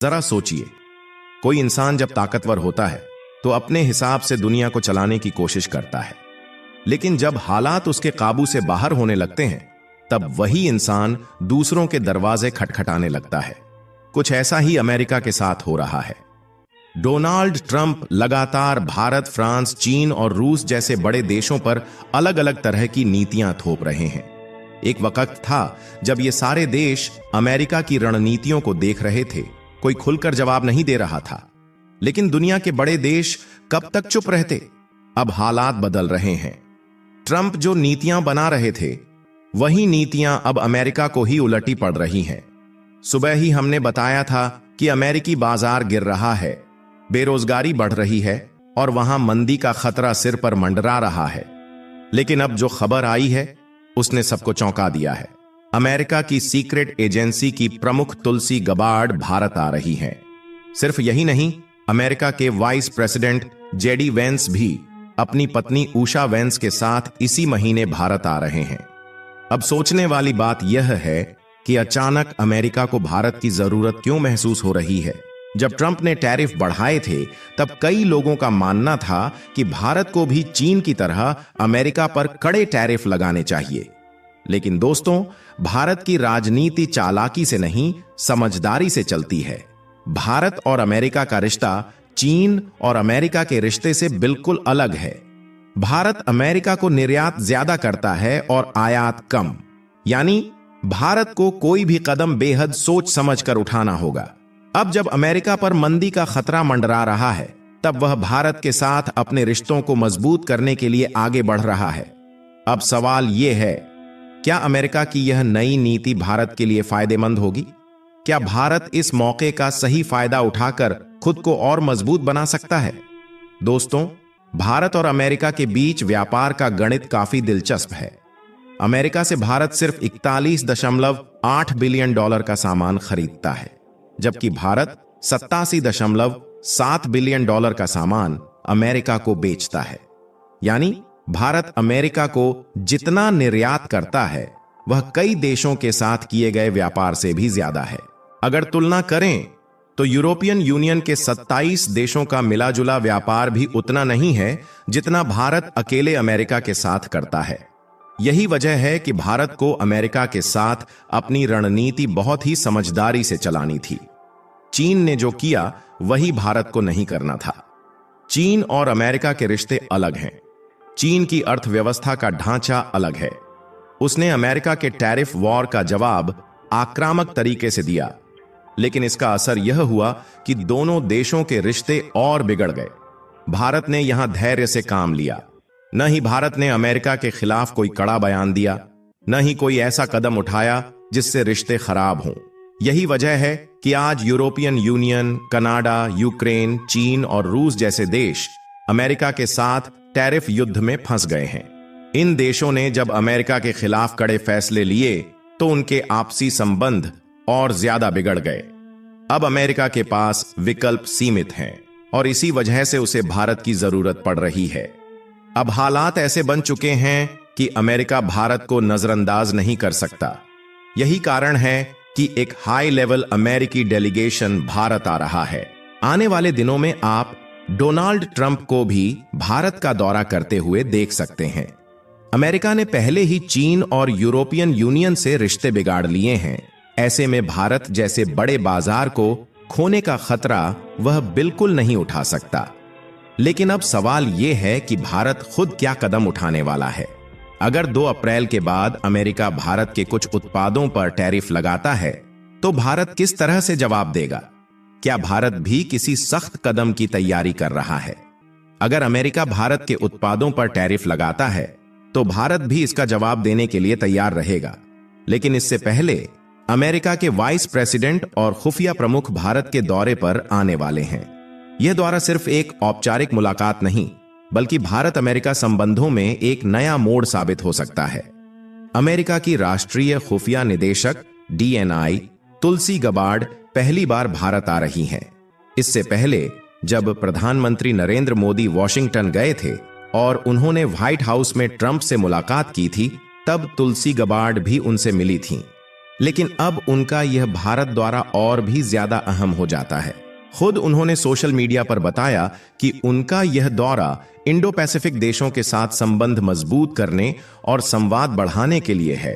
जरा सोचिए, कोई इंसान जब ताकतवर होता है तो अपने हिसाब से दुनिया को चलाने की कोशिश करता है, लेकिन जब हालात उसके काबू से बाहर होने लगते हैं तब वही इंसान दूसरों के दरवाजे खटखटाने लगता है। कुछ ऐसा ही अमेरिका के साथ हो रहा है। डोनाल्ड ट्रंप लगातार भारत, फ्रांस, चीन और रूस जैसे बड़े देशों पर अलग अलग तरह की नीतियां थोप रहे हैं। एक वक्त था जब ये सारे देश अमेरिका की रणनीतियों को देख रहे थे, कोई खुलकर जवाब नहीं दे रहा था। लेकिन दुनिया के बड़े देश कब तक चुप रहते? अब हालात बदल रहे हैं। ट्रंप जो नीतियां बना रहे थे वही नीतियां अब अमेरिका को ही उलटी पड़ रही हैं। सुबह ही हमने बताया था कि अमेरिकी बाजार गिर रहा है, बेरोजगारी बढ़ रही है और वहां मंदी का खतरा सिर पर मंडरा रहा है। लेकिन अब जो खबर आई है उसने सबको चौंका दिया है। अमेरिका की सीक्रेट एजेंसी की प्रमुख तुलसी गबार्ड भारत आ रही हैं। सिर्फ यही नहीं, अमेरिका के वाइस प्रेसिडेंट जेडी वेंस भी अपनी पत्नी उषा वेंस के साथ इसी महीने भारत आ रहे हैं। अब सोचने वाली बात यह है कि अचानक अमेरिका को भारत की जरूरत क्यों महसूस हो रही है। जब ट्रंप ने टैरिफ बढ़ाए थे तब कई लोगों का मानना था कि भारत को भी चीन की तरह अमेरिका पर कड़े टैरिफ लगाने चाहिए। लेकिन दोस्तों, भारत की राजनीति चालाकी से नहीं, समझदारी से चलती है। भारत और अमेरिका का रिश्ता चीन और अमेरिका के रिश्ते से बिल्कुल अलग है। भारत अमेरिका को निर्यात ज्यादा करता है और आयात कम, यानी भारत को कोई भी कदम बेहद सोच समझ कर उठाना होगा। अब जब अमेरिका पर मंदी का खतरा मंडरा रहा है तब वह भारत के साथ अपने रिश्तों को मजबूत करने के लिए आगे बढ़ रहा है। अब सवाल यह है, क्या अमेरिका की यह नई नीति भारत के लिए फायदेमंद होगी? क्या भारत इस मौके का सही फायदा उठाकर खुद को और मजबूत बना सकता है? दोस्तों, भारत और अमेरिका के बीच व्यापार का गणित काफी दिलचस्प है। अमेरिका से भारत सिर्फ 41.8 बिलियन डॉलर का सामान खरीदता है, जबकि भारत 87.7 बिलियन डॉलर का सामान अमेरिका को बेचता है। यानी भारत अमेरिका को जितना निर्यात करता है वह कई देशों के साथ किए गए व्यापार से भी ज्यादा है। अगर तुलना करें तो यूरोपियन यूनियन के 27 देशों का मिलाजुला व्यापार भी उतना नहीं है जितना भारत अकेले अमेरिका के साथ करता है। यही वजह है कि भारत को अमेरिका के साथ अपनी रणनीति बहुत ही समझदारी से चलानी थी। चीन ने जो किया वही भारत को नहीं करना था। चीन और अमेरिका के रिश्ते अलग हैं। चीन की अर्थव्यवस्था का ढांचा अलग है। उसने अमेरिका के टैरिफ वॉर का जवाब आक्रामक तरीके से दिया, लेकिन इसका असर यह हुआ कि दोनों देशों के रिश्ते और बिगड़ गए। भारत ने यहां धैर्य से काम लिया। न ही भारत ने अमेरिका के खिलाफ कोई कड़ा बयान दिया, न ही कोई ऐसा कदम उठाया जिससे रिश्ते खराब हों। यही वजह है कि आज यूरोपियन यूनियन, कनाडा, यूक्रेन, चीन और रूस जैसे देश अमेरिका के साथ टैरिफ युद्ध में फंस गए हैं। इन देशों ने जब अमेरिका के खिलाफ कड़े फैसले लिए तो उनके आपसी संबंध और ज्यादा बिगड़ गए। अब अमेरिका के पास विकल्प सीमित हैं और इसी वजह से उसे भारत की जरूरत पड़ रही है। अब हालात ऐसे बन चुके हैं कि अमेरिका भारत को नजरअंदाज नहीं कर सकता। यही कारण है कि एक हाई लेवल अमेरिकी डेलीगेशन भारत आ रहा है। आने वाले दिनों में आप डोनाल्ड ट्रंप को भी भारत का दौरा करते हुए देख सकते हैं। अमेरिका ने पहले ही चीन और यूरोपियन यूनियन से रिश्ते बिगाड़ लिए हैं। ऐसे में भारत जैसे बड़े बाजार को खोने का खतरा वह बिल्कुल नहीं उठा सकता। लेकिन अब सवाल यह है कि भारत खुद क्या कदम उठाने वाला है। अगर 2 अप्रैल के बाद अमेरिका भारत के कुछ उत्पादों पर टैरिफ लगाता है तो भारत किस तरह से जवाब देगा? क्या भारत भी किसी सख्त कदम की तैयारी कर रहा है? अगर अमेरिका भारत के उत्पादों पर टैरिफ लगाता है तो भारत भी इसका जवाब देने के लिए तैयार रहेगा। लेकिन इससे पहले अमेरिका के वाइस प्रेसिडेंट और खुफिया प्रमुख भारत के दौरे पर आने वाले हैं। यह दौरा सिर्फ एक औपचारिक मुलाकात नहीं, बल्कि भारत अमेरिका संबंधों में एक नया मोड़ साबित हो सकता है। अमेरिका की राष्ट्रीय खुफिया निदेशक DNI तुलसी गबार्ड पहली बार भारत आ रही हैं। इससे पहले जब प्रधानमंत्री नरेंद्र मोदी वॉशिंगटन गए थे और उन्होंने व्हाइट हाउस में ट्रंप से मुलाकात की थी, तब तुलसी गबार्ड भी उनसे मिली थीं। लेकिन अब उनका यह भारत द्वारा और भी ज्यादा अहम हो जाता है। खुद उन्होंने सोशल मीडिया पर बताया कि उनका यह दौरा इंडो पैसिफिक देशों के साथ संबंध मजबूत करने और संवाद बढ़ाने के लिए है।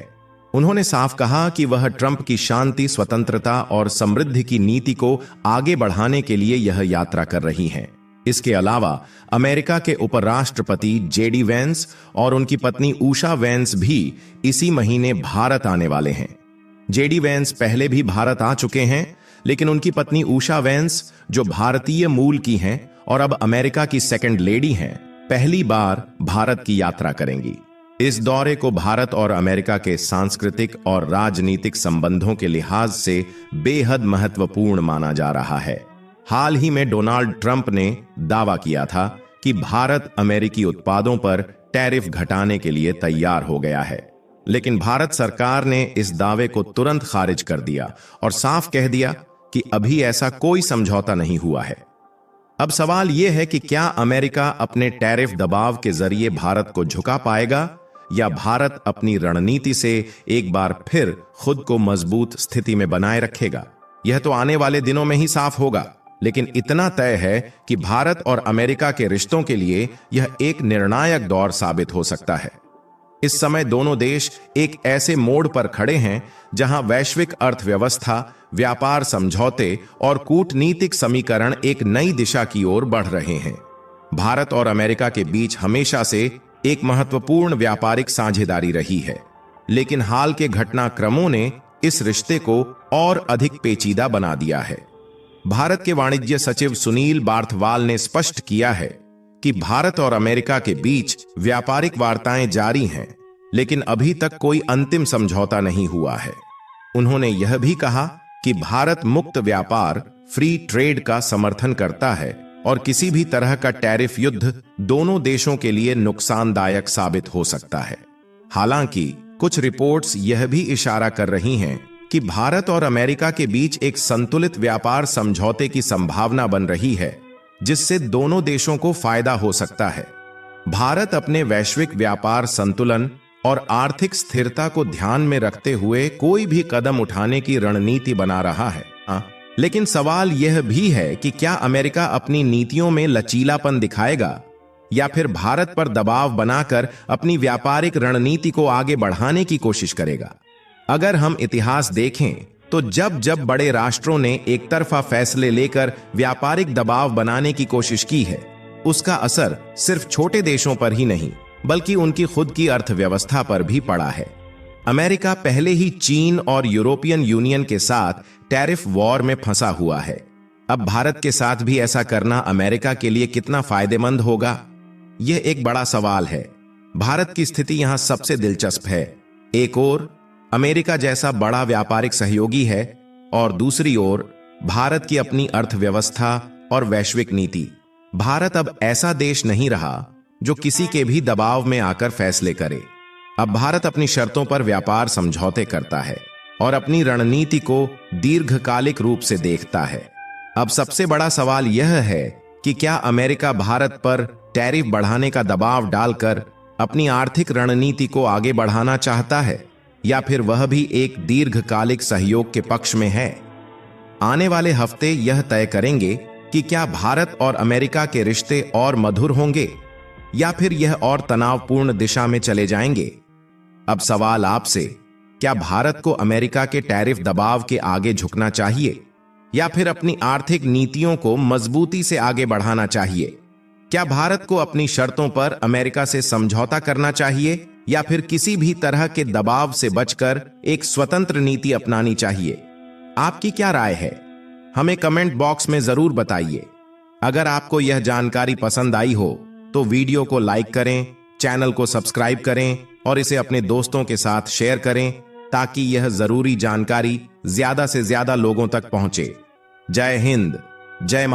उन्होंने साफ कहा कि वह ट्रंप की शांति, स्वतंत्रता और समृद्धि की नीति को आगे बढ़ाने के लिए यह यात्रा कर रही हैं। इसके अलावा अमेरिका के उपराष्ट्रपति जेडी वेंस और उनकी पत्नी उषा वेंस भी इसी महीने भारत आने वाले हैं। जेडी वेंस पहले भी भारत आ चुके हैं, लेकिन उनकी पत्नी उषा वेंस, जो भारतीय मूल की हैं और अब अमेरिका की सेकंड लेडी हैं, पहली बार भारत की यात्रा करेंगी। इस दौरे को भारत और अमेरिका के सांस्कृतिक और राजनीतिक संबंधों के लिहाज से बेहद महत्वपूर्ण माना जा रहा है। हाल ही में डोनाल्ड ट्रंप ने दावा किया था कि भारत अमेरिकी उत्पादों पर टैरिफ घटाने के लिए तैयार हो गया है, लेकिन भारत सरकार ने इस दावे को तुरंत खारिज कर दिया और साफ कह दिया कि अभी ऐसा कोई समझौता नहीं हुआ है। अब सवाल यह है कि क्या अमेरिका अपने टैरिफ दबाव के जरिए भारत को झुका पाएगा या भारत अपनी रणनीति से एक बार फिर खुद को मजबूत स्थिति में बनाए रखेगा। यह तो आने वाले दिनों में ही साफ होगा, लेकिन इतना तय है कि भारत और अमेरिका के रिश्तों के लिए यह एक निर्णायक दौर साबित हो सकता है। इस समय दोनों देश एक ऐसे मोड़ पर खड़े हैं जहां वैश्विक अर्थव्यवस्था, व्यापार समझौते और कूटनीतिक समीकरण एक नई दिशा की ओर बढ़ रहे हैं। भारत और अमेरिका के बीच हमेशा से एक महत्वपूर्ण व्यापारिक साझेदारी रही है, लेकिन हाल के घटनाक्रमों ने इस रिश्ते को और अधिक पेचीदा बना दिया है। भारत के वाणिज्य सचिव सुनील बार्थवाल ने स्पष्ट किया है कि भारत और अमेरिका के बीच व्यापारिक वार्ताएं जारी हैं, लेकिन अभी तक कोई अंतिम समझौता नहीं हुआ है। उन्होंने यह भी कहा कि भारत मुक्त व्यापार, फ्री ट्रेड का समर्थन करता है और किसी भी तरह का टैरिफ युद्ध दोनों देशों के लिए नुकसानदायक साबित हो सकता है। हालांकि कुछ रिपोर्ट्स यह भी इशारा कर रही हैं कि भारत और अमेरिका के बीच एक संतुलित व्यापार समझौते की संभावना बन रही है, जिससे दोनों देशों को फायदा हो सकता है। भारत अपने वैश्विक व्यापार संतुलन और आर्थिक स्थिरता को ध्यान में रखते हुए कोई भी कदम उठाने की रणनीति बना रहा है। लेकिन सवाल यह भी है कि क्या अमेरिका अपनी नीतियों में लचीलापन दिखाएगा या फिर भारत पर दबाव बनाकर अपनी व्यापारिक रणनीति को आगे बढ़ाने की कोशिश करेगा। अगर हम इतिहास देखें तो जब जब बड़े राष्ट्रों ने एक तरफा फैसले लेकर व्यापारिक दबाव बनाने की कोशिश की है, उसका असर सिर्फ छोटे देशों पर ही नहीं बल्कि उनकी खुद की अर्थव्यवस्था पर भी पड़ा है। अमेरिका पहले ही चीन और यूरोपियन यूनियन के साथ टैरिफ वॉर में फंसा हुआ है। अब भारत के साथ भी ऐसा करना अमेरिका के लिए कितना फायदेमंद होगा, यह एक बड़ा सवाल है। भारत की स्थिति यहां सबसे दिलचस्प है। एक ओर अमेरिका जैसा बड़ा व्यापारिक सहयोगी है और दूसरी ओर भारत की अपनी अर्थव्यवस्था और वैश्विक नीति। भारत अब ऐसा देश नहीं रहा जो किसी के भी दबाव में आकर फैसले करे। अब भारत अपनी शर्तों पर व्यापार समझौते करता है और अपनी रणनीति को दीर्घकालिक रूप से देखता है। अब सबसे बड़ा सवाल यह है कि क्या अमेरिका भारत पर टैरिफ बढ़ाने का दबाव डालकर अपनी आर्थिक रणनीति को आगे बढ़ाना चाहता है या फिर वह भी एक दीर्घकालिक सहयोग के पक्ष में है। आने वाले हफ्ते यह तय करेंगे कि क्या भारत और अमेरिका के रिश्ते और मधुर होंगे या फिर यह और तनावपूर्ण दिशा में चले जाएंगे। अब सवाल आपसे, क्या भारत को अमेरिका के टैरिफ दबाव के आगे झुकना चाहिए या फिर अपनी आर्थिक नीतियों को मजबूती से आगे बढ़ाना चाहिए? क्या भारत को अपनी शर्तों पर अमेरिका से समझौता करना चाहिए या फिर किसी भी तरह के दबाव से बचकर एक स्वतंत्र नीति अपनानी चाहिए? आपकी क्या राय है? हमें कमेंट बॉक्स में जरूर बताइए। अगर आपको यह जानकारी पसंद आई हो तो वीडियो को लाइक करें, चैनल को सब्सक्राइब करें और इसे अपने दोस्तों के साथ शेयर करें ताकि यह जरूरी जानकारी ज्यादा से ज्यादा लोगों तक पहुंचे। जय हिंद, जय